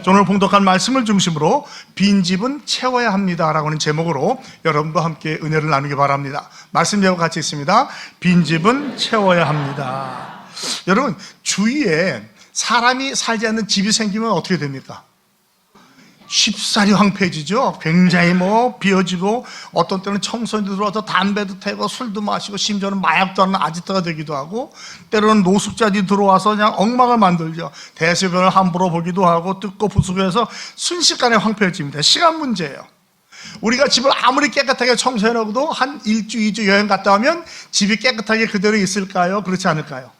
오늘 봉독한 말씀을 중심으로 빈집은 채워야 합니다라고 하는 제목으로 여러분과 함께 은혜를 나누기 바랍니다. 말씀 제목 같이 있습니다. 빈집은 채워야 합니다. 여러분, 주위에 사람이 살지 않는 집이 생기면 어떻게 됩니까? 쉽사리 황폐해지죠. 굉장히 비어지고, 어떤 때는 청소년도 들어와서 담배도 태고 술도 마시고 심지어는 마약도 하는 아지트가 되기도 하고, 때로는 노숙자들이 들어와서 그냥 엉망을 만들죠. 대소변을 함부로 보기도 하고 뜯고 부수고 해서 순식간에 황폐해집니다. 시간 문제예요. 우리가 집을 아무리 깨끗하게 청소해놓고도 한 1주, 2주 여행 갔다 오면 집이 깨끗하게 그대로 있을까요? 그렇지 않을까요?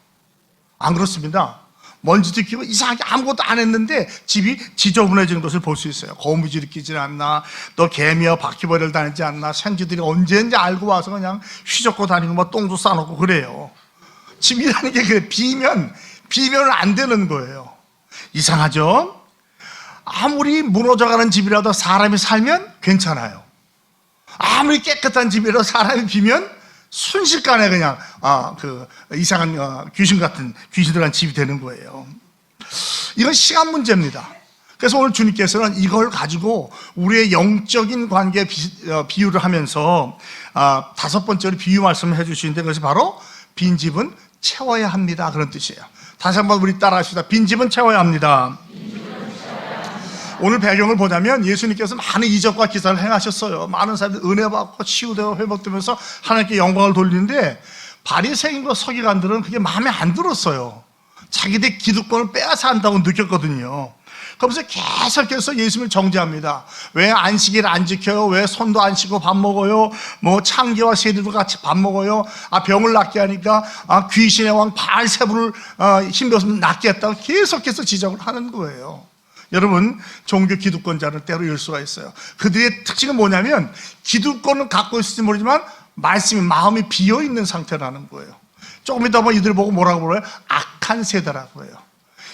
안 그렇습니다. 먼지도 끼고 이상하게 아무것도 안 했는데 집이 지저분해지는 것을 볼 수 있어요. 거미줄이 끼지 않나, 또 개미와 바퀴벌레를 다니지 않나, 생쥐들이 언제인지 알고 와서 그냥 휘젓고 다니고 똥도 싸놓고 그래요. 집이라는 게 그래. 비면 안 되는 거예요. 이상하죠? 아무리 무너져가는 집이라도 사람이 살면 괜찮아요. 아무리 깨끗한 집이라도 사람이 비면 순식간에 그냥 이상한 귀신 같은 귀신들한 집이 되는 거예요. 이건 시간 문제입니다. 그래서 오늘 주님께서는 이걸 가지고 우리의 영적인 관계에 비유를 하면서 5번째로 비유 말씀을 해주시는데, 그것이 바로 빈집은 채워야 합니다, 그런 뜻이에요. 다시 한번 우리 따라합시다. 빈집은 채워야 합니다. 오늘 배경을 보자면 예수님께서 많은 이적과 기사를 행하셨어요. 많은 사람들이 은혜 받고 치유되고 회복되면서 하나님께 영광을 돌리는데, 바리새인과 서기관들은 그게 마음에 안 들었어요. 자기들 기득권을 빼앗아 한다고 느꼈거든요. 그러면서 계속해서 예수님을 정죄합니다. 왜 안식일 안 지켜요? 왜 손도 안 씻고 밥 먹어요? 창기와 세리도 같이 밥 먹어요? 병을 낫게 하니까 귀신의 왕 바알세불을 힘줘서 낫게 했다고 계속해서 지적을 하는 거예요. 여러분, 종교 기득권자는 때로 이럴 수가 있어요. 그들의 특징은 뭐냐면, 기득권은 갖고 있을지 모르지만 마음이 비어있는 상태라는 거예요. 조금 이따 이들 보고 뭐라고 불러요? 악한 세대라고 해요.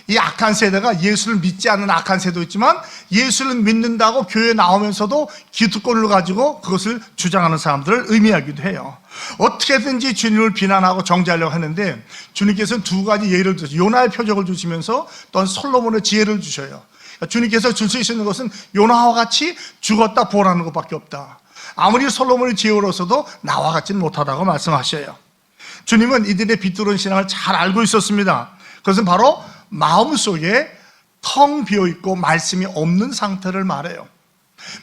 이 악한 세대가 예수를 믿지 않는 악한 세대도 있지만, 예수를 믿는다고 교회에 나오면서도 기득권을 가지고 그것을 주장하는 사람들을 의미하기도 해요. 어떻게든지 주님을 비난하고 정죄하려고 하는데, 주님께서는 2가지 예를 들어서 요나의 표적을 주시면서 또 솔로몬의 지혜를 주셔요. 주님께서 줄 수 있는 것은 요나와 같이 죽었다 부활하는 것밖에 없다. 아무리 솔로몬의 지혜로서도 나와 같지는 못하다고 말씀하셔요. 주님은 이들의 비뚤은 신앙을 잘 알고 있었습니다. 그것은 바로 마음속에 텅 비어있고 말씀이 없는 상태를 말해요.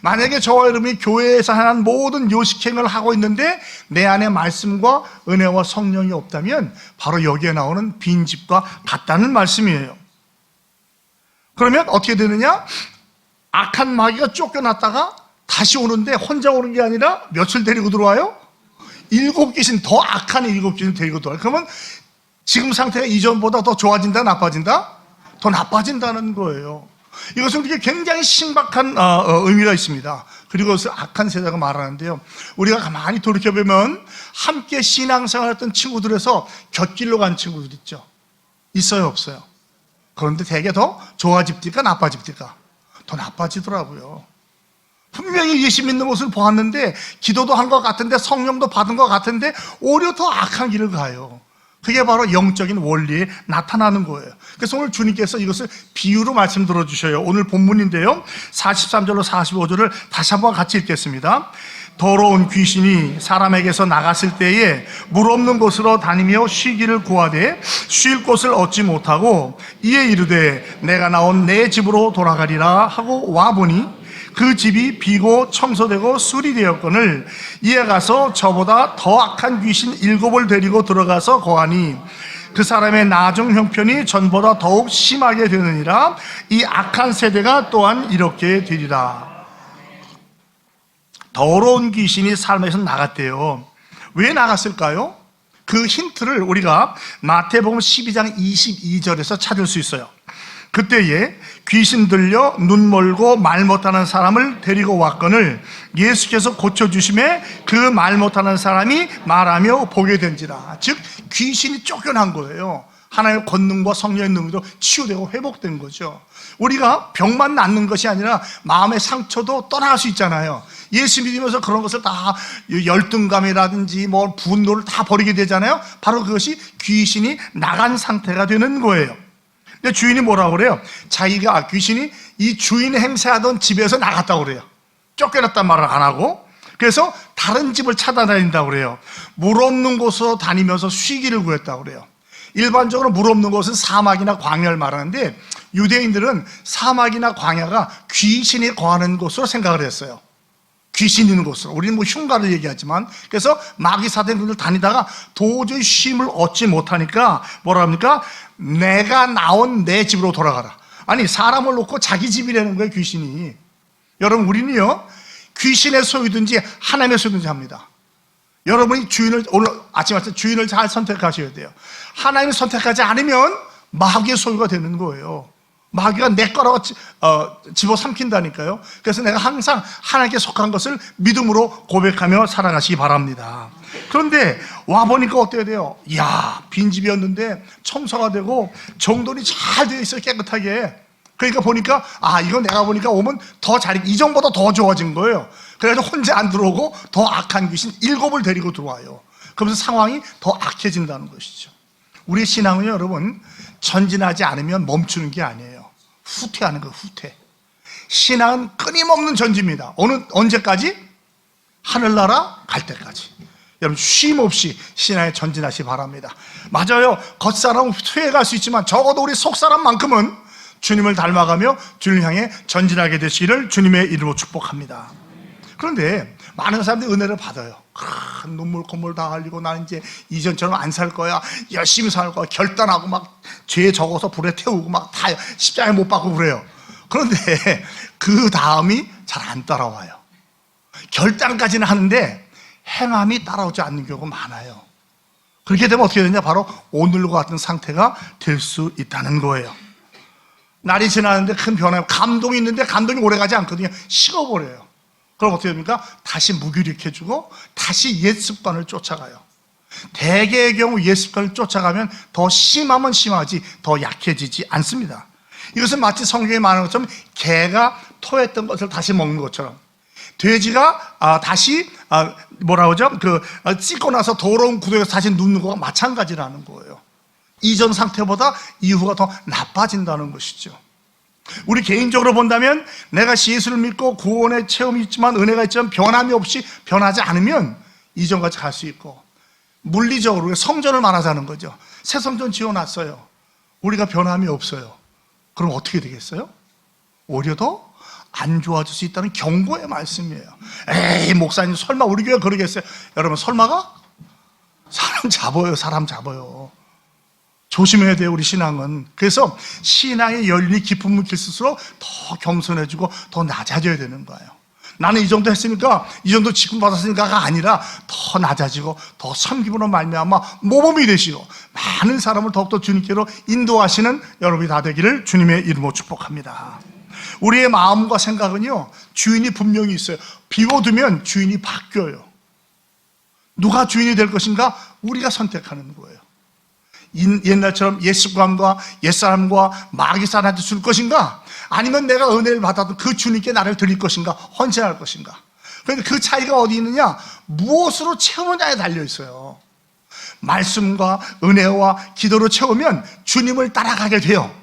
만약에 저와 여러분이 교회에서 하는 모든 요식행을 하고 있는데 내 안에 말씀과 은혜와 성령이 없다면 바로 여기에 나오는 빈집과 같다는 말씀이에요. 그러면 어떻게 되느냐? 악한 마귀가 쫓겨났다가 다시 오는데 혼자 오는 게 아니라 며칠 데리고 들어와요? 7귀신, 더 악한 7귀신 데리고 들어와요. 그러면 지금 상태가 이전보다 더 좋아진다, 나빠진다? 더 나빠진다는 거예요. 이것은 굉장히 신박한 의미가 있습니다. 그리고 그것을 악한 세대가 말하는데요, 우리가 가만히 돌이켜보면 함께 신앙생활했던 친구들에서 곁길로 간 친구들 있죠. 있어요, 없어요? 그런데 되게 더 좋아집니까, 나빠집니까? 더 나빠지더라고요. 분명히 예수 믿는 모습을 보았는데, 기도도 한 것 같은데, 성령도 받은 것 같은데 오히려 더 악한 길을 가요. 그게 바로 영적인 원리에 나타나는 거예요. 그래서 오늘 주님께서 이것을 비유로 말씀 들어주셔요. 오늘 본문인데요, 43절로 45절을 다시 한번 같이 읽겠습니다. 더러운 귀신이 사람에게서 나갔을 때에 물 없는 곳으로 다니며 쉬기를 구하되 쉴 곳을 얻지 못하고 이에 이르되 내가 나온 내 집으로 돌아가리라 하고 와보니 그 집이 비고 청소되고 수리되었거늘 이에 가서 저보다 더 악한 귀신 7을 데리고 들어가서 거하니 그 사람의 나중 형편이 전보다 더욱 심하게 되느니라. 이 악한 세대가 또한 이렇게 되리라. 더러운 귀신이 사람에게서 나갔대요. 왜 나갔을까요? 그 힌트를 우리가 마태복음 12장 22절에서 찾을 수 있어요. 그때에 귀신 들려 눈 멀고 말 못하는 사람을 데리고 왔거늘 예수께서 고쳐주심에 그 말 못하는 사람이 말하며 보게 된지라. 즉 귀신이 쫓겨난 거예요. 하나님의 권능과 성령의 능력으로 치유되고 회복된 거죠. 우리가 병만 낫는 것이 아니라 마음의 상처도 떠나갈 수 있잖아요. 예수 믿으면서 그런 것을 다 열등감이라든지 분노를 다 버리게 되잖아요. 바로 그것이 귀신이 나간 상태가 되는 거예요. 근데 주인이 뭐라고 그래요? 자기가 귀신이 이 주인이 행세하던 집에서 나갔다고 그래요. 쫓겨났단 말을 안 하고, 그래서 다른 집을 찾아다닌다고 그래요. 물 없는 곳으로 다니면서 쉬기를 구했다고 그래요. 일반적으로 물 없는 곳은 사막이나 광야를 말하는데, 유대인들은 사막이나 광야가 귀신이 거하는 곳으로 생각을 했어요. 귀신 있는 곳으로. 우리는 뭐 흉가를 얘기하지만, 그래서 마귀 사대분들 다니다가 도저히 쉼을 얻지 못하니까 뭐라 합니까? 내가 나온 내 집으로 돌아가라. 아니, 사람을 놓고 자기 집이라는 거예요, 귀신이. 여러분, 우리는요, 귀신의 소유든지 하나님의 소유든지 합니다. 여러분이 오늘 아침 주인을 잘 선택하셔야 돼요. 하나님을 선택하지 않으면 마귀의 소유가 되는 거예요. 마귀가 내 거라고 집어삼킨다니까요. 그래서 내가 항상 하나님께 속한 것을 믿음으로 고백하며 살아가시기 바랍니다. 그런데 와보니까 어때야 돼요? 이야, 빈집이었는데 청소가 되고 정돈이 잘 되어 있어요, 깨끗하게. 그러니까 보니까, 이건 내가 보니까 오면 더 이전보다 더 좋아진 거예요. 그래서 혼자 안 들어오고 더 악한 귀신 7을 데리고 들어와요. 그러면서 상황이 더 악해진다는 것이죠. 우리 신앙은요, 여러분, 전진하지 않으면 멈추는 게 아니에요. 후퇴하는 거예요, 후퇴. 신앙은 끊임없는 전진입니다. 언제까지? 하늘나라 갈 때까지. 여러분, 쉼 없이 신앙에 전진하시기 바랍니다. 맞아요. 겉사람은 후퇴해갈 수 있지만 적어도 우리 속사람만큼은 주님을 닮아가며 주님을 향해 전진하게 되시기를 주님의 이름으로 축복합니다. 그런데 많은 사람들이 은혜를 받아요. 눈물 콧물 다 흘리고 나는 이제 이전처럼 안 살 거야, 열심히 살 거야, 결단하고 막 죄 적어서 불에 태우고 막 다 십자가에 못 박고 그래요. 그런데 그 다음이 잘 안 따라와요. 결단까지는 하는데 행함이 따라오지 않는 경우가 많아요. 그렇게 되면 어떻게 되냐? 바로 오늘과 같은 상태가 될 수 있다는 거예요. 날이 지나는데 큰 변화, 감동이 있는데 감동이 오래가지 않거든요. 식어버려요. 그럼 어떻게 됩니까? 다시 무기력해지고 다시 옛 습관을 쫓아가요. 대개의 경우 옛 습관을 쫓아가면 더 심하면 심하지 더 약해지지 않습니다. 이것은 마치 성경에 말하는 것처럼 개가 토했던 것을 다시 먹는 것처럼, 돼지가 다시 뭐라 그러죠? 찢고 나서 더러운 구덩이에서 다시 눕는 거와 마찬가지라는 거예요. 이전 상태보다 이후가 더 나빠진다는 것이죠. 우리 개인적으로 본다면 내가 예수를 믿고 구원의 체험이 있지만, 은혜가 있지만 변함이 없이 변하지 않으면 이전까지 갈 수 있고, 물리적으로 성전을 말하자는 거죠. 새 성전 지어놨어요. 우리가 변함이 없어요. 그럼 어떻게 되겠어요? 오히려 더 안 좋아질 수 있다는 경고의 말씀이에요. 에이, 목사님 설마 우리 교회 그러겠어요? 여러분, 설마가? 사람 잡아요. 조심해야 돼요, 우리 신앙은. 그래서 신앙의 열리 깊음을 길수록 더 겸손해지고 더 낮아져야 되는 거예요. 나는 이 정도 했으니까, 이 정도 직분 받았으니까가 아니라 더 낮아지고 더 섬김으로 말미암아 모범이 되시고 많은 사람을 더욱더 주님께로 인도하시는 여러분이 다 되기를 주님의 이름으로 축복합니다. 우리의 마음과 생각은요, 주인이 분명히 있어요. 비워두면 주인이 바뀌어요. 누가 주인이 될 것인가? 우리가 선택하는 거예요. 옛날처럼 옛 습관과 옛사람과 마귀사람한테 줄 것인가? 아니면 내가 은혜를 받아도 그 주님께 나를 드릴 것인가? 헌신할 것인가? 그런데 그 차이가 어디 있느냐? 무엇으로 채우느냐에 달려 있어요. 말씀과 은혜와 기도로 채우면 주님을 따라가게 돼요.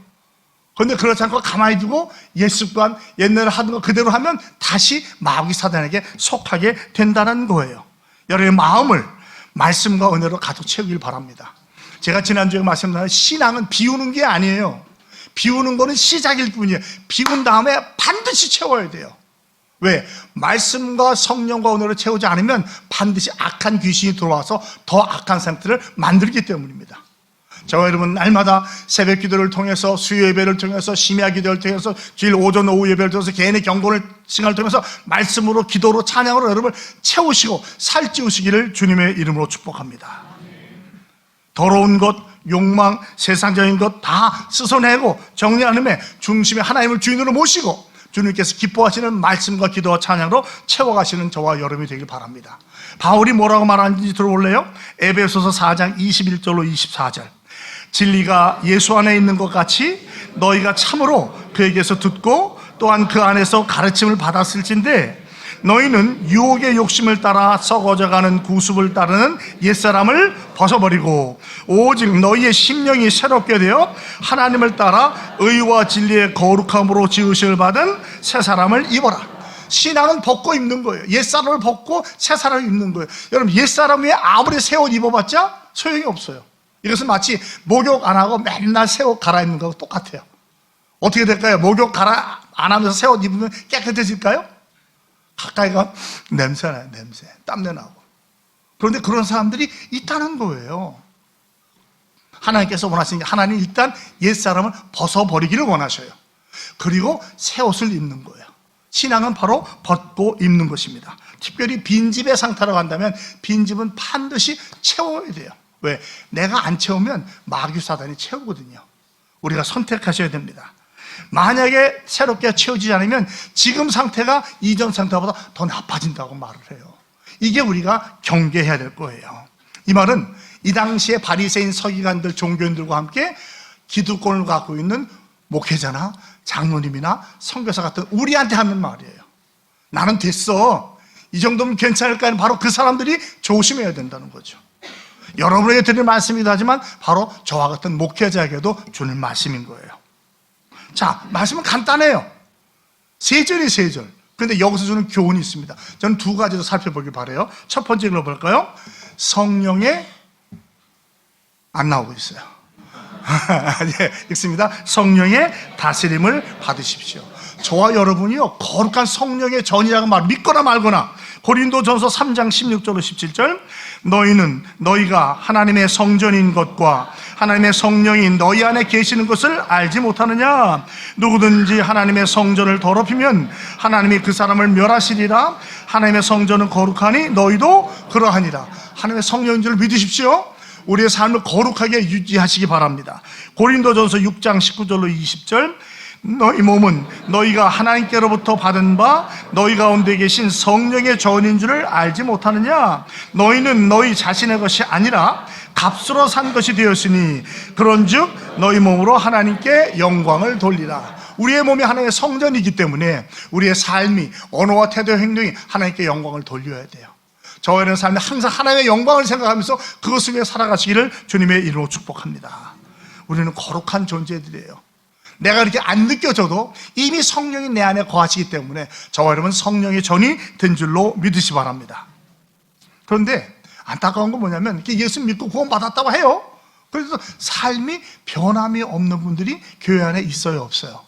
그런데 그렇지 않고 가만히 두고 옛 습관, 옛날에 하던 거 그대로 하면 다시 마귀 사단에게 속하게 된다는 거예요. 여러분의 마음을 말씀과 은혜로 가득 채우길 바랍니다. 제가 지난주에 말씀드린 신앙은 비우는 게 아니에요. 비우는 거는 시작일 뿐이에요. 비운 다음에 반드시 채워야 돼요. 왜? 말씀과 성령과 은혜로 채우지 않으면 반드시 악한 귀신이 들어와서 더 악한 상태를 만들기 때문입니다. 저와 여러분, 날마다 새벽 기도를 통해서, 수요 예배를 통해서, 심야 기도를 통해서, 주일 오전 오후 예배를 통해서, 개인의 경건을 시간을 통해서 말씀으로, 기도로, 찬양으로 여러분을 채우시고 살찌우시기를 주님의 이름으로 축복합니다. 더러운 것, 욕망, 세상적인 것 다 씻어내고 정리하는 데 중심에 하나님을 주인으로 모시고 주님께서 기뻐하시는 말씀과 기도와 찬양으로 채워가시는 저와 여러분이 되길 바랍니다. 바울이 뭐라고 말하는지 들어볼래요? 에베소서 4장 21절로 24절. 진리가 예수 안에 있는 것 같이 너희가 참으로 그에게서 듣고 또한 그 안에서 가르침을 받았을진데 너희는 유혹의 욕심을 따라 썩어져가는 구습을 따르는 옛사람을 벗어버리고 오직 너희의 심령이 새롭게 되어 하나님을 따라 의와 진리의 거룩함으로 지으심을 받은 새 사람을 입어라. 신앙은 벗고 입는 거예요. 옛사람을 벗고 새사람을 입는 거예요. 여러분, 옛사람 위에 아무리 새 옷 입어봤자 소용이 없어요. 이것은 마치 목욕 안 하고 맨날 새 옷 갈아입는 거하고 똑같아요. 어떻게 될까요? 목욕 안 하면서 새 옷 입으면 깨끗해질까요? 가까이 가면 냄새나요. 냄새, 땀내 나고. 그런데 그런 사람들이 있다는 거예요. 하나님께서 원하시는 게, 하나님 일단 옛사람을 벗어버리기를 원하셔요. 그리고 새 옷을 입는 거예요. 신앙은 바로 벗고 입는 것입니다. 특별히 빈집의 상태라고 한다면 빈집은 반드시 채워야 돼요. 왜? 내가 안 채우면 마귀 사단이 채우거든요. 우리가 선택하셔야 됩니다. 만약에 새롭게 채워지지 않으면 지금 상태가 이전 상태보다 더 나빠진다고 말을 해요. 이게 우리가 경계해야 될 거예요. 이 말은 이 당시에 바리새인, 서기관들, 종교인들과 함께 기득권을 갖고 있는 목회자나 장로님이나 선교사 같은 우리한테 하는 말이에요. 나는 됐어, 이 정도면 괜찮을까? 바로 그 사람들이 조심해야 된다는 거죠. 여러분에게 드릴 말씀이기도 하지만 바로 저와 같은 목회자에게도 주는 말씀인 거예요. 자, 말씀은 간단해요. 세 절이 세 절. 그런데 여기서 주는 교훈이 있습니다. 저는 두 가지로 살펴보길 바라요. 첫 번째 읽어볼까요? 성령의, 안 나오고 있어요. 네, 읽습니다. 성령의 다스림을 받으십시오. 저와 여러분이요, 거룩한 성령의 전이라고 말, 믿거나 말거나. 고린도전서 3장 16절로 17절, 너희가 하나님의 성전인 것과 하나님의 성령이 너희 안에 계시는 것을 알지 못하느냐? 누구든지 하나님의 성전을 더럽히면 하나님이 그 사람을 멸하시리라. 하나님의 성전은 거룩하니 너희도 그러하니라. 하나님의 성령인 줄 믿으십시오. 우리의 삶을 거룩하게 유지하시기 바랍니다. 고린도전서 6장 19절로 20절, 너희 몸은 너희가 하나님께로부터 받은 바 너희 가운데 계신 성령의 전인 줄을 알지 못하느냐? 너희는 너희 자신의 것이 아니라 값으로 산 것이 되었으니 그런즉 너희 몸으로 하나님께 영광을 돌리라. 우리의 몸이 하나님의 성전이기 때문에 우리의 삶이, 언어와 태도, 행동이 하나님께 영광을 돌려야 돼요. 저와 여러분의 삶에 항상 하나님의 영광을 생각하면서 그것을 위해 살아가시기를 주님의 이름으로 축복합니다. 우리는 거룩한 존재들이에요. 내가 이렇게 안 느껴져도 이미 성령이 내 안에 거하시기 때문에 저와 여러분 성령의 전이 된 줄로 믿으시 바랍니다. 그런데 안타까운 건 뭐냐면 이렇게 예수 믿고 구원받았다고 해요. 그래서 삶이 변함이 없는 분들이 교회 안에 있어요, 없어요?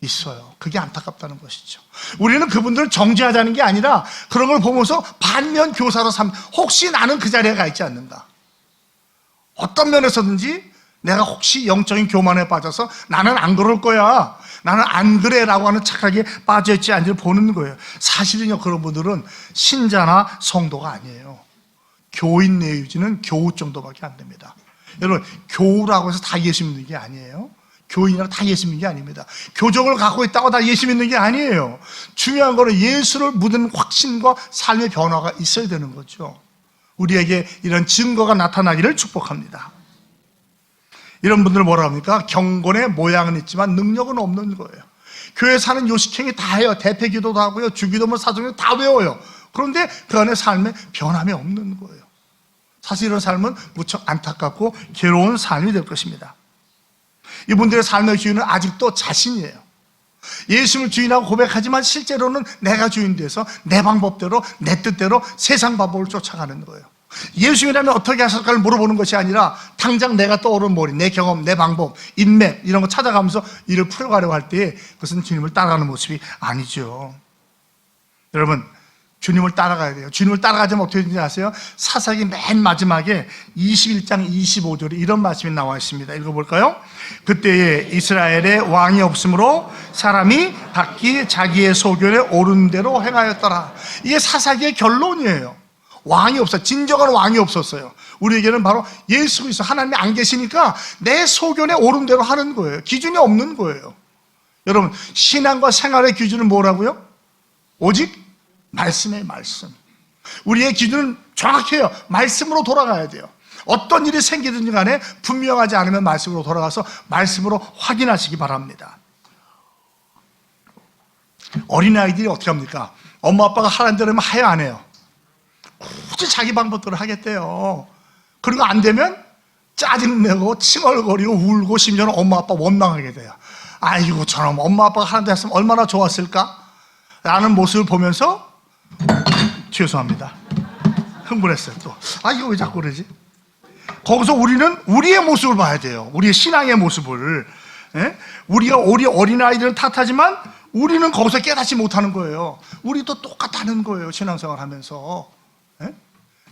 있어요. 그게 안타깝다는 것이죠. 우리는 그분들을 정죄하자는 게 아니라 그런 걸 보면서 반면 교사로 혹시 나는 그 자리에 가 있지 않는가? 어떤 면에서든지 내가 혹시 영적인 교만에 빠져서 나는 안 그럴 거야, 나는 안 그래 라고 하는 착각에 빠져있지 않은지를 보는 거예요. 사실은요, 그런 분들은 신자나 성도가 아니에요. 교인 내유지는 교우 정도밖에 안 됩니다. 여러분, 교우라고 해서 다 예수 믿는 게 아니에요. 교인이라고 다 예수 믿는 게 아닙니다. 교적을 갖고 있다고 다 예수 믿는 게 아니에요. 중요한 거는 예수를 묻은 확신과 삶의 변화가 있어야 되는 거죠. 우리에게 이런 증거가 나타나기를 축복합니다. 이런 분들은 뭐라 합니까? 경건의 모양은 있지만 능력은 없는 거예요. 교회 사는 요식행위 다 해요. 대패기도도 하고요, 주기도문, 사정기도 다 외워요. 그런데 그 안에 삶에 변함이 없는 거예요. 사실 이런 삶은 무척 안타깝고 괴로운 삶이 될 것입니다. 이분들의 삶의 주인은 아직도 자신이에요. 예수를 주인하고 고백하지만 실제로는 내가 주인 돼서 내 방법대로, 내 뜻대로 세상 방법을 쫓아가는 거예요. 예수님이라면 어떻게 하실까를 물어보는 것이 아니라 당장 내가 떠오른 머리, 내 경험, 내 방법, 인맥 이런 거 찾아가면서 일을 풀어가려고 할 때 그것은 주님을 따라가는 모습이 아니죠. 여러분, 주님을 따라가야 돼요. 주님을 따라가자면 어떻게 되는지 아세요? 사사기 맨 마지막에 21장 25절에 이런 말씀이 나와 있습니다. 읽어볼까요? 그때에 이스라엘에 왕이 없으므로 사람이 각기 자기의 소견에 옳은 대로 행하였더라. 이게 사사기의 결론이에요. 왕이 없어, 진정한 왕이 없었어요. 우리에게는 바로 예수 그리스도, 하나님이 안 계시니까 내 소견에 옳은 대로 하는 거예요. 기준이 없는 거예요. 여러분, 신앙과 생활의 기준은 뭐라고요? 오직 말씀의 말씀. 우리의 기준은 정확해요. 말씀으로 돌아가야 돼요. 어떤 일이 생기든지 간에 분명하지 않으면 말씀으로 돌아가서 말씀으로 확인하시기 바랍니다. 어린아이들이 어떻게 합니까? 엄마 아빠가 하라는 대로 하면 해요, 안 해요? 굳이 자기 방법대로 하겠대요. 그리고 안 되면 짜증내고 칭얼거리고 울고 심지어는 엄마 아빠 원망하게 돼요. 아이고 저놈 엄마 아빠가 하라는 대로 했으면 얼마나 좋았을까? 라는 모습을 보면서 죄송합니다. 흥분했어요 또. 아 이거 왜 자꾸 그러지? 거기서 우리는 우리의 모습을 봐야 돼요. 우리의 신앙의 모습을. 예? 우리가 우리 어린아이들은 탓하지만 우리는 거기서 깨닫지 못하는 거예요. 우리도 똑같다는 거예요. 신앙생활 하면서. 예?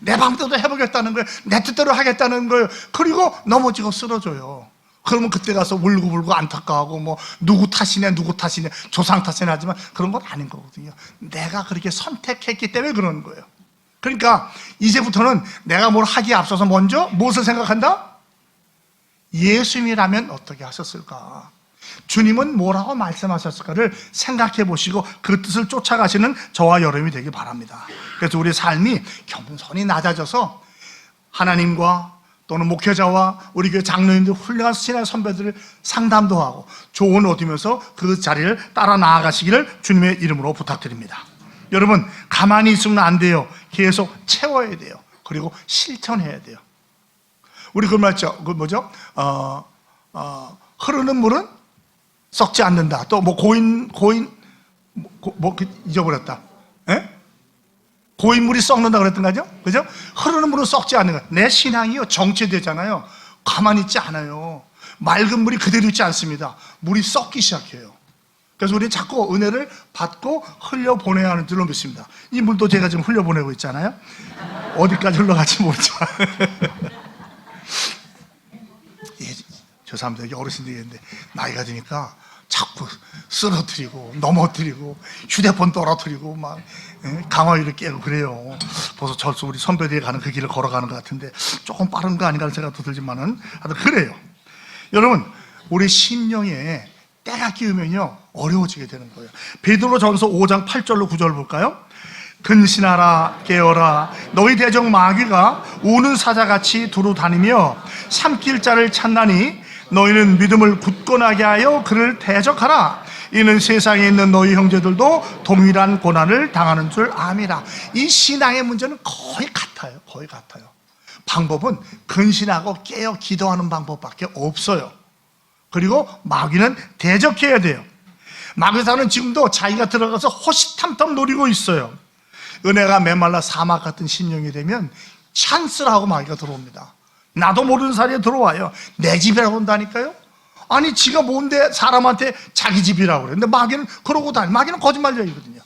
내 방법대로 해보겠다는 거예요. 내 뜻대로 하겠다는 거예요. 그리고 넘어지고 쓰러져요. 그러면 그때 가서 울고불고 안타까워하고 뭐 누구 탓이네 조상 탓이네 하지만 그런 건 아닌 거거든요. 내가 그렇게 선택했기 때문에 그러는 거예요. 그러니까 이제부터는 내가 뭘 하기에 앞서서 먼저 무엇을 생각한다? 예수님이라면 어떻게 하셨을까? 주님은 뭐라고 말씀하셨을까를 생각해 보시고 그 뜻을 쫓아가시는 저와 여러분이 되길 바랍니다. 그래서 우리의 삶이 겸손히 낮아져서 하나님과 또는 목회자와 우리 교회 장로님들 훌륭한 신앙 선배들을 상담도 하고 조언을 얻으면서 그 자리를 따라 나아가시기를 주님의 이름으로 부탁드립니다. 여러분 가만히 있으면 안 돼요. 계속 채워야 돼요. 그리고 실천해야 돼요. 우리 그 말죠. 그 뭐죠? 흐르는 물은 썩지 않는다. 또 뭐 잊어버렸다. 에? 고인물이 썩는다 그랬던가죠? 그죠? 흐르는 물은 썩지 않는 거야. 내 신앙이요 정체되잖아요. 가만히 있지 않아요. 맑은 물이 그대로 있지 않습니다. 물이 썩기 시작해요. 그래서 우리는 자꾸 은혜를 받고 흘려보내야 하는 줄로 믿습니다. 이 물도 제가 지금 흘려보내고 있잖아요. 어디까지 흘러갈지 모르지만 예, 저 사람들에게 어르신들이 있는데 나이가 드니까 자꾸 쓰러뜨리고 넘어뜨리고 휴대폰 떨어뜨리고 막 강화유를 깨고 그래요. 벌써 절수 우리 선배들이 가는 그 길을 걸어가는 것 같은데 조금 빠른 거 아닌가 하는 생각도 들지만은 하여튼 그래요. 여러분 우리 심령에 때가 끼우면요 어려워지게 되는 거예요. 베드로전서 5장 8절로 9절 볼까요? 근신하라 깨어라 너희 대적 마귀가 우는 사자같이 두루 다니며 삼킬 자를 찾나니 너희는 믿음을 굳건하게 하여 그를 대적하라. 이는 세상에 있는 너희 형제들도 동일한 고난을 당하는 줄 암이라. 이 신앙의 문제는 거의 같아요. 거의 같아요. 방법은 근신하고 깨어 기도하는 방법밖에 없어요. 그리고 마귀는 대적해야 돼요. 마귀사는 지금도 자기가 들어가서 호시탐탐 노리고 있어요. 은혜가 메말라 사막 같은 심령이 되면 찬스라고 마귀가 들어옵니다. 나도 모르는 사이에 들어와요. 내 집이라고 한다니까요. 아니 지가 뭔데 사람한테 자기 집이라고 그래. 근데 마귀는 그러고 다니. 마귀는 거짓말쟁이거든요.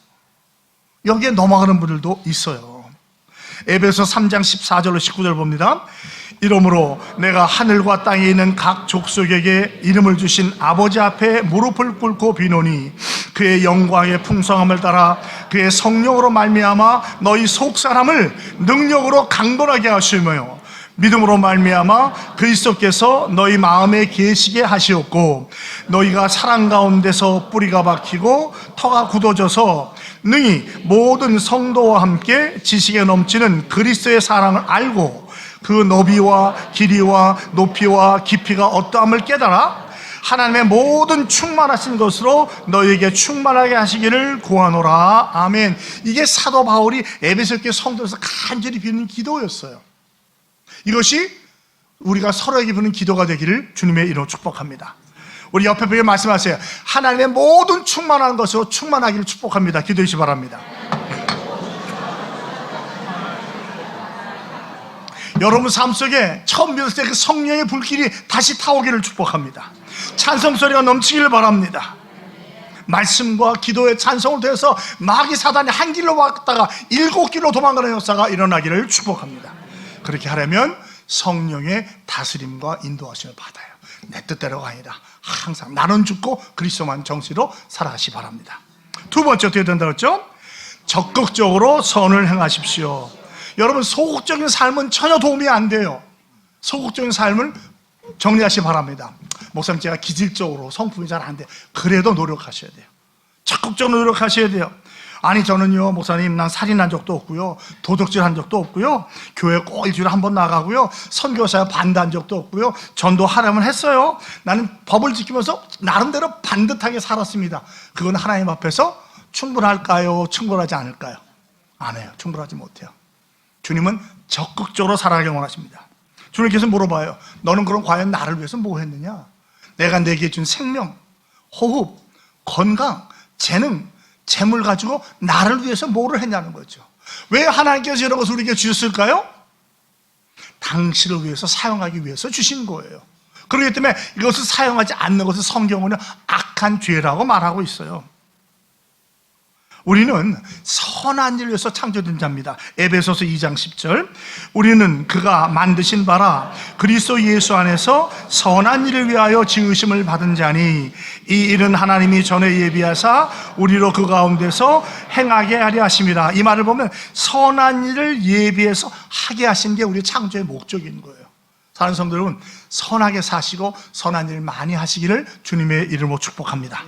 여기에 넘어가는 분들도 있어요. 에베소 3장 14절로 19절 봅니다. 이러므로 내가 하늘과 땅에 있는 각 족속에게 이름을 주신 아버지 앞에 무릎을 꿇고 비노니 그의 영광의 풍성함을 따라 그의 성령으로 말미암아 너희 속사람을 능력으로 강건하게 하시며 믿음으로 말미암아 그리스도께서 너희 마음에 계시게 하시었고 너희가 사랑 가운데서 뿌리가 박히고 터가 굳어져서 능히 모든 성도와 함께 지식에 넘치는 그리스도의 사랑을 알고 그 너비와 길이와 높이와 깊이가 어떠함을 깨달아 하나님의 모든 충만하신 것으로 너희에게 충만하게 하시기를 구하노라. 아멘. 이게 사도 바울이 에베소 교회 성도에서 간절히 비는 기도였어요. 이것이 우리가 서로에게 부는 기도가 되기를 주님의 이름으로 축복합니다. 우리 옆에 분에게 말씀하세요. 하나님의 모든 충만한 것으로 충만하기를 축복합니다. 기도해 주시기 바랍니다. 여러분 삶 속에 처음 믿었을 때 그 성령의 불길이 다시 타오기를 축복합니다. 찬송 소리가 넘치기를 바랍니다. 말씀과 기도의 찬송을 통해서 마귀 사단이 한 길로 왔다가 7길로 도망가는 역사가 일어나기를 축복합니다. 그렇게 하려면 성령의 다스림과 인도하심을 받아요. 내 뜻대로가 아니라 항상 나는 죽고 그리스도만 정시로 살아가시 바랍니다. 두 번째 어떻게 된다고 했죠? 적극적으로 선을 행하십시오. 여러분 소극적인 삶은 전혀 도움이 안 돼요. 소극적인 삶을 정리하시기 바랍니다. 목사님 제가 기질적으로 성품이 잘 안 돼요. 그래도 노력하셔야 돼요. 적극적으로 노력하셔야 돼요. 아니 저는요 목사님 난 살인한 적도 없고요 도둑질한 적도 없고요 교회 꼭 일주일에 한 번 나가고요 선교사에 반대한 적도 없고요 전도하려면 했어요. 나는 법을 지키면서 나름대로 반듯하게 살았습니다. 그건 하나님 앞에서 충분할까요? 충분하지 않을까요? 안 해요. 충분하지 못해요. 주님은 적극적으로 살아가길 원하십니다. 주님께서 물어봐요. 너는 그럼 과연 나를 위해서 뭐 했느냐? 내가 내게 준 생명, 호흡, 건강, 재능, 재물 가지고 나를 위해서 뭐를 했냐는 거죠. 왜 하나님께서 이런 것을 우리에게 주셨을까요? 당신을 위해서 사용하기 위해서 주신 거예요. 그렇기 때문에 이것을 사용하지 않는 것을 성경은 악한 죄라고 말하고 있어요. 우리는 선한 일을 위해서 창조된 자입니다. 에베소서 2장 10절, 우리는 그가 만드신 바라 그리스도 예수 안에서 선한 일을 위하여 지으심을 받은 자니 이 일은 하나님이 전에 예비하사 우리로 그 가운데서 행하게 하려 하심이라. 이 말을 보면 선한 일을 예비해서 하게 하신 게 우리 창조의 목적인 거예요. 사랑하는 성도 여러분, 선하게 사시고 선한 일 많이 하시기를 주님의 이름으로 축복합니다.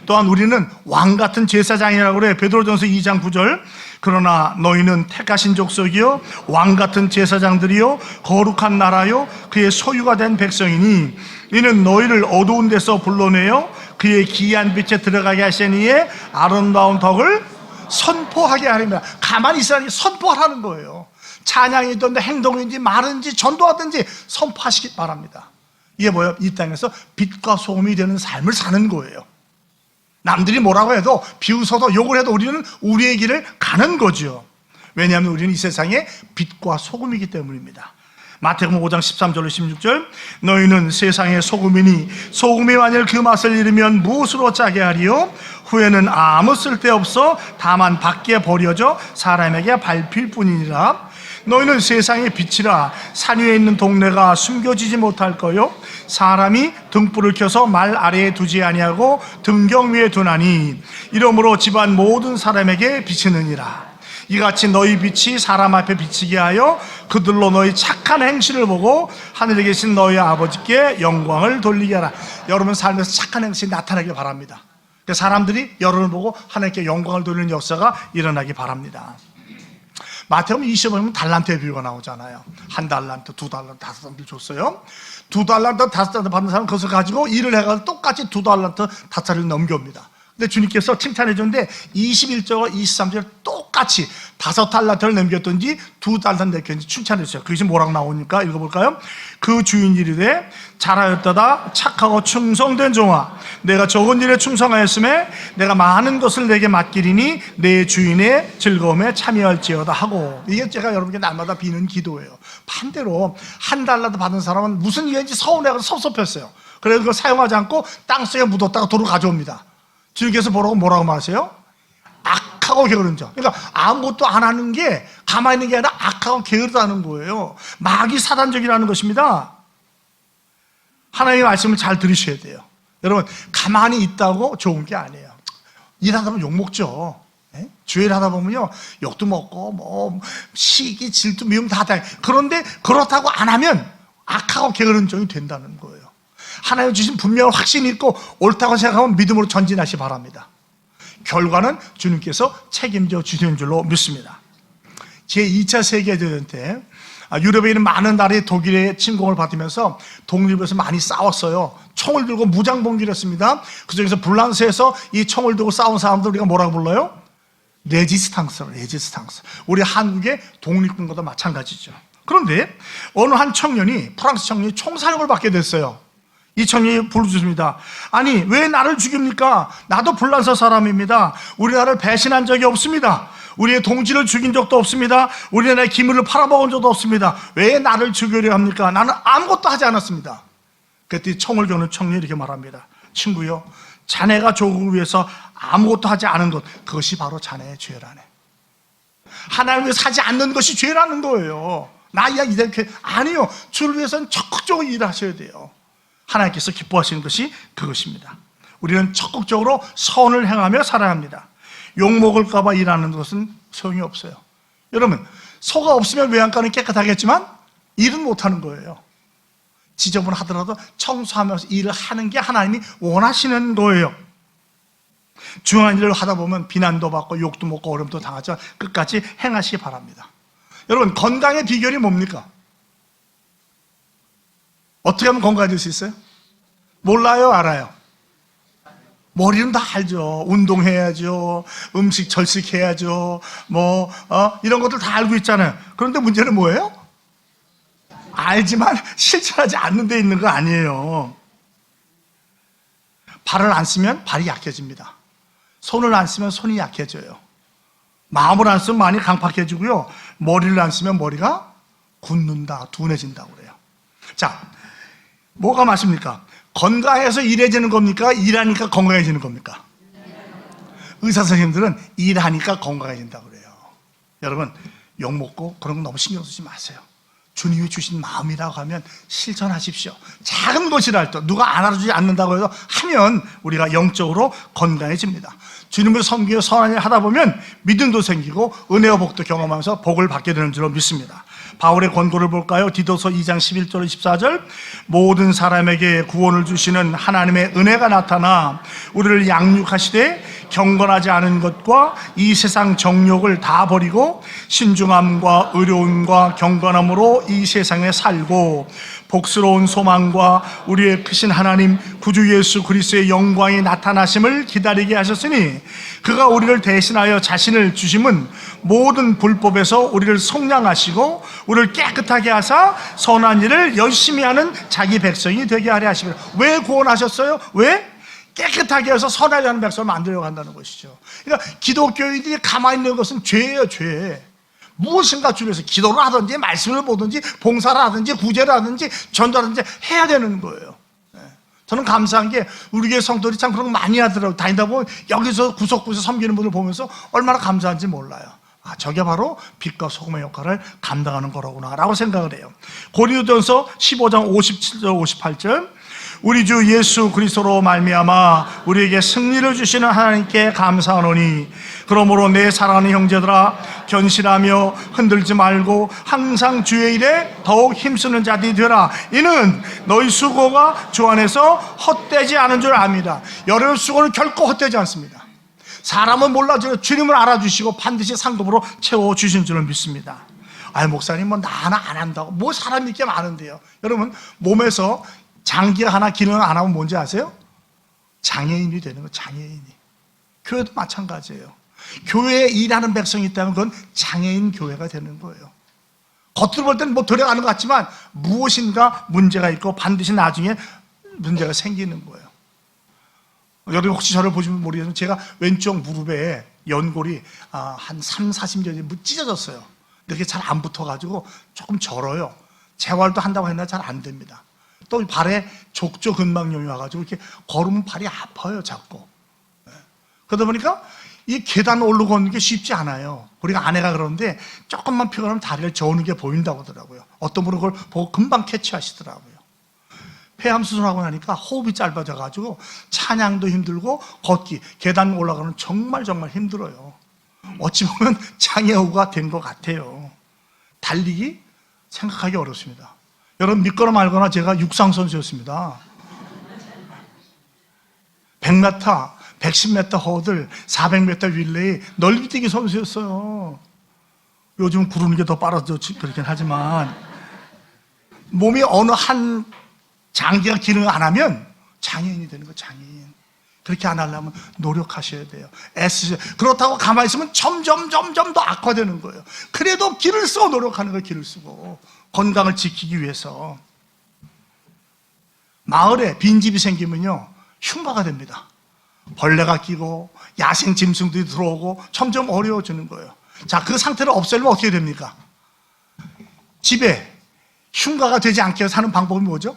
또한 우리는 왕같은 제사장이라고 그래요. 베드로전서 2장 9절, 그러나 너희는 택하신 족속이요 왕같은 제사장들이요 거룩한 나라요 그의 소유가 된 백성이니 이는 너희를 어두운 데서 불러내어 그의 기이한 빛에 들어가게 하시니에 아름다운 덕을 선포하게 하리라. 가만히 있으라니 선포하라는 거예요. 찬양이든 행동인지 말인지 전도하든지 선포하시기 바랍니다. 이게 뭐예요? 이 땅에서 빛과 소금이 되는 삶을 사는 거예요. 남들이 뭐라고 해도 비웃어도 욕을 해도 우리는 우리의 길을 가는 거죠. 왜냐하면 우리는 이 세상의 빛과 소금이기 때문입니다. 마태복음 5장 13절로 16절, 너희는 세상의 소금이니 소금이 만일 그 맛을 잃으면 무엇으로 짜게 하리요? 후에는 아무 쓸데없어 다만 밖에 버려져 사람에게 밟힐 뿐이니라. 너희는 세상의 빛이라. 산 위에 있는 동네가 숨겨지지 못할 거요 사람이 등불을 켜서 말 아래에 두지 아니하고 등경 위에 두나니 이러므로 집안 모든 사람에게 비치느니라. 이같이 너희 빛이 사람 앞에 비치게 하여 그들로 너희 착한 행실을 보고 하늘에 계신 너희 아버지께 영광을 돌리게 하라. 여러분 삶에서 착한 행실이 나타나길 바랍니다. 사람들이 여러분을 보고 하나님께 영광을 돌리는 역사가 일어나기 바랍니다. 마태복음 20에 보면 달란트의 비유가 나오잖아요. 한 달란트, 두 달란트, 다섯 달란트 줬어요. 두 달란트, 다섯 달란트 받는 사람은 그것을 가지고 일을 해가지고 똑같이 두 달란트, 다섯 달란트를 넘겨옵니다. 근데 주님께서 칭찬해 줬는데 21절과 23절 똑같이 다섯 달란트를 넘겼든지 두 달란트 넘겼든지 칭찬해 주세요. 그것이 뭐라고 나오니까 읽어볼까요? 그 주인 이르되 잘하였도다 착하고 충성된 종아, 내가 적은 일에 충성하였음에 내가 많은 것을 내게 맡기리니 내 주인의 즐거움에 참여할지어다 하고, 이게 제가 여러분께 날마다 비는 기도예요. 반대로 한 달란트 받은 사람은 무슨 일인지 서운해서 섭섭했어요. 그래서 그걸 사용하지 않고 땅속에 묻었다가 도로 가져옵니다. 주님께서 뭐라고 말하세요? 악하고 게으른 자. 그러니까 아무것도 안 하는 게 가만히 있는 게 아니라 악하고 게으르다는 거예요. 마귀 사단적이라는 것입니다. 하나님의 말씀을 잘 들으셔야 돼요. 여러분, 가만히 있다고 좋은 게 아니에요. 일하다 보면 욕먹죠. 주일 하다 보면요, 욕도 먹고 뭐 시기, 질투, 미움 다 다. 그런데 그렇다고 안 하면 악하고 게으른 종이 된다는 거예요. 하나님 주신 분명한 확신이 있고 옳다고 생각하면 믿음으로 전진하시 바랍니다. 결과는 주님께서 책임져 주시는 줄로 믿습니다. 제2차 세계대전 때 유럽에 있는 많은 나라의 독일의 침공을 받으면서 독립에서 많이 싸웠어요. 총을 들고 무장봉기를 했습니다. 그중에서 불란스에서 이 총을 들고 싸운 사람들 우리가 뭐라고 불러요? 레지스탕스. 우리 한국의 독립군과도 마찬가지죠. 그런데 어느 한 청년이, 프랑스 청년이 총사령을 받게 됐어요. 이 청년이 부르짖습니다. 아니, 왜 나를 죽입니까? 나도 불란서 사람입니다. 우리나라를 배신한 적이 없습니다. 우리의 동지를 죽인 적도 없습니다. 우리나라의 기물을 팔아먹은 적도 없습니다. 왜 나를 죽이려 합니까? 나는 아무것도 하지 않았습니다. 그때 총을 겨눈 청년이 이렇게 말합니다. 친구요, 자네가 조국을 위해서 아무것도 하지 않은 것, 그것이 바로 자네의 죄라네. 하나님을 위해서 하지 않는 것이 죄라는 거예요. 나야 이렇게 아니요. 주를 위해서는 적극적으로 일하셔야 돼요. 하나님께서 기뻐하시는 것이 그것입니다. 우리는 적극적으로 선을 행하며 살아야 합니다. 욕먹을까 봐 일하는 것은 소용이 없어요. 여러분, 소가 없으면 외양간은 깨끗하겠지만 일은 못하는 거예요. 지저분하더라도 청소하면서 일을 하는 게 하나님이 원하시는 거예요. 중요한 일을 하다 보면 비난도 받고 욕도 먹고 어려움도 당하지만 끝까지 행하시기 바랍니다. 여러분, 건강의 비결이 뭡니까? 어떻게 하면 건강해질 수 있어요? 몰라요? 알아요? 머리는 다 알죠. 운동해야죠. 음식 절식해야죠. 이런 것들 다 알고 있잖아요. 그런데 문제는 뭐예요? 알지만 실천하지 않는 데 있는 거 아니에요. 발을 안 쓰면 발이 약해집니다. 손을 안 쓰면 손이 약해져요. 마음을 안 쓰면 마음이 강팍해지고요. 머리를 안 쓰면 머리가 굳는다, 둔해진다고 그래요. 자, 뭐가 맞습니까? 건강해서 일해지는 겁니까? 일하니까 건강해지는 겁니까? 의사 선생님들은 일하니까 건강해진다고 그래요. 여러분, 욕먹고 그런 거 너무 신경 쓰지 마세요. 주님이 주신 마음이라고 하면 실천하십시오. 작은 것이라 할때 누가 알아주지 않는다고 해서 하면 우리가 영적으로 건강해집니다. 주님을 섬기며 선한 일 하다 보면 믿음도 생기고 은혜와 복도 경험하면서 복을 받게 되는 줄로 믿습니다. 바울의 권고를 볼까요? 디도서 2장 11절 14절 모든 사람에게 구원을 주시는 하나님의 은혜가 나타나 우리를 양육하시되 경건하지 않은 것과 이 세상 정욕을 다 버리고 신중함과 의로움과 경건함으로 이 세상에 살고 복스러운 소망과 우리의 크신 하나님 구주 예수 그리스도의 영광이 나타나심을 기다리게 하셨으니 그가 우리를 대신하여 자신을 주심은 모든 불법에서 우리를 속량하시고 우리를 깨끗하게 하사 선한 일을 열심히 하는 자기 백성이 되게 하려 하시며. 왜 구원하셨어요? 왜? 깨끗하게 해서 선하게 하는 백성을 만들려고 한다는 것이죠. 그러니까 기독교인들이 가만히 있는 것은 죄예요, 죄. 무엇인가 주를 위해서 기도를 하든지 말씀을 보든지 봉사를 하든지 구제를 하든지 전도하든지 해야 되는 거예요. 저는 감사한 게 우리 교회 성도들이 참 그런 거 많이 하더라고요. 다니다 보면 여기서 구석구석 섬기는 분을 보면서 얼마나 감사한지 몰라요. 아, 저게 바로 빛과 소금의 역할을 감당하는 거로구나 라고 생각을 해요. 고린도전서 15장 57절 58절 우리 주 예수 그리스도로 말미암아 우리에게 승리를 주시는 하나님께 감사하노니 그러므로 내 사랑하는 형제들아 견실하며 흔들지 말고 항상 주의 일에 더욱 힘쓰는 자들이 되라. 이는 너희 수고가 주 안에서 헛되지 않은 줄 압니다. 여러분 수고는 결코 헛되지 않습니다. 사람은 몰라도 주님을 알아주시고 반드시 상급으로 채워주신 줄을 믿습니다. 목사님 나 하나 안 한다고 뭐 사람이 이렇게 많은데요. 여러분 몸에서 장기가 하나 기능 안 하면 뭔지 아세요? 장애인이 되는 거예요. 장애인이. 교회도 마찬가지예요. 교회에 일하는 백성이 있다면 그건 장애인 교회가 되는 거예요. 겉으로 볼 때는 들어가는 것 같지만 무엇인가 문제가 있고 반드시 나중에 문제가 생기는 거예요. 여러분 혹시 저를 보시면 모르겠지만 제가 왼쪽 무릎에 연골이 한 3, 40년이 찢어졌어요. 이렇게 잘 안 붙어가지고 조금 절어요. 재활도 한다고 했나 잘 안 됩니다. 또 발에 족저근막염이 와가지고 이렇게 걸으면 발이 아파요, 자꾸. 그러다 보니까 이 계단 올라오는 게 쉽지 않아요. 우리가 아내가 그러는데 조금만 피곤하면 다리를 저는 게 보인다고 하더라고요. 어떤 분은 그걸 보고 금방 캐치하시더라고요. 폐암 수술하고 나니까 호흡이 짧아져가지고 찬양도 힘들고 걷기, 계단 올라가는 정말 힘들어요. 어찌 보면 장애우가 된 것 같아요. 달리기 생각하기 어렵습니다. 여러분 믿거나 말거나 제가 육상 선수였습니다. 100m, 110m 허들, 400m 릴레이 넓이뛰기 선수였어요. 요즘 구르는 게 더 빠르죠. 그렇긴 하지만 몸이 어느 한 장기가 기능을 안 하면 장애인이 되는 거예요. 장애인. 그렇게 안 하려면 노력하셔야 돼요. 그렇다고 가만히 있으면 점점 더 악화되는 거예요. 그래도 길을 쓰고 노력하는 거예요. 길을 쓰고 건강을 지키기 위해서. 마을에 빈집이 생기면요 흉가가 됩니다. 벌레가 끼고 야생 짐승들이 들어오고 점점 어려워지는 거예요. 자, 그 상태를 없애려면 어떻게 됩니까? 집에 흉가가 되지 않게 사는 방법이 뭐죠?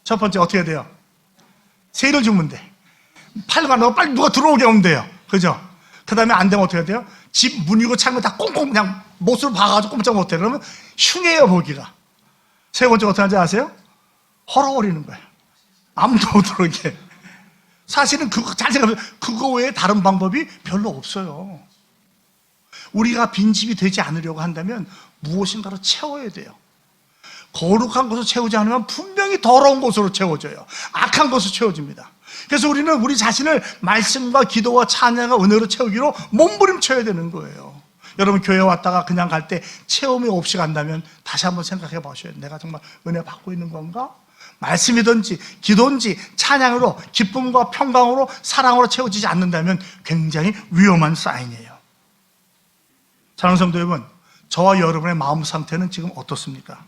첫 번째 어떻게 해야 돼요? 세를 주면 돼. 팔과 넣어 빨리 누가 들어오게 하면 돼요. 그죠? 그 다음에 안 되면 어떻게 해야 돼요? 집 문이고 창문 다 꽁꽁 그냥 못으로 박아가지고 꼼짝 못해. 그러면 흉해요, 보기가. 세 번째 어떻게 하는지 아세요? 헐어버리는 거예요. 아무도 못 들어오게. 사실은 잘 생각해보면 그거 외에 다른 방법이 별로 없어요. 우리가 빈집이 되지 않으려고 한다면 무엇인가로 채워야 돼요. 거룩한 것을 채우지 않으면 분명히 더러운 것으로 채워져요. 악한 것으로 채워집니다. 그래서 우리는 우리 자신을 말씀과 기도와 찬양과 은혜로 채우기로 몸부림쳐야 되는 거예요. 여러분 교회 왔다가 그냥 갈 때 체험이 없이 간다면 다시 한번 생각해 보셔야 돼요. 내가 정말 은혜 받고 있는 건가? 말씀이든지 기도인지 찬양으로 기쁨과 평강으로 사랑으로 채워지지 않는다면 굉장히 위험한 사인이에요. 사랑하는 성도 여러분, 저와 여러분의 마음 상태는 지금 어떻습니까?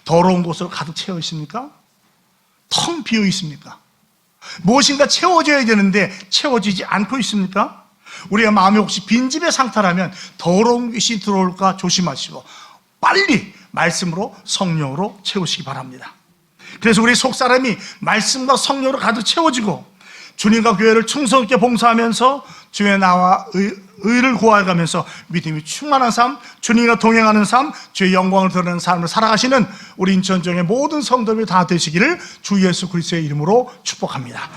더러운 곳으로 가득 채워 있습니까? 텅 비어 있습니까? 무엇인가 채워져야 되는데 채워지지 않고 있습니까? 우리의 마음이 혹시 빈집의 상태라면 더러운 귀신이 들어올까 조심하시고 빨리 말씀으로 성령으로 채우시기 바랍니다. 그래서 우리 속사람이 말씀과 성령으로 가득 채워지고 주님과 교회를 충성 있게 봉사하면서 주의 나와 의를 구하여가면서 믿음이 충만한 삶, 주님과 동행하는 삶, 주의 영광을 드러내는 삶을 살아가시는 우리 인천정의 모든 성도들이 다 되시기를 주 예수 그리스도의 이름으로 축복합니다.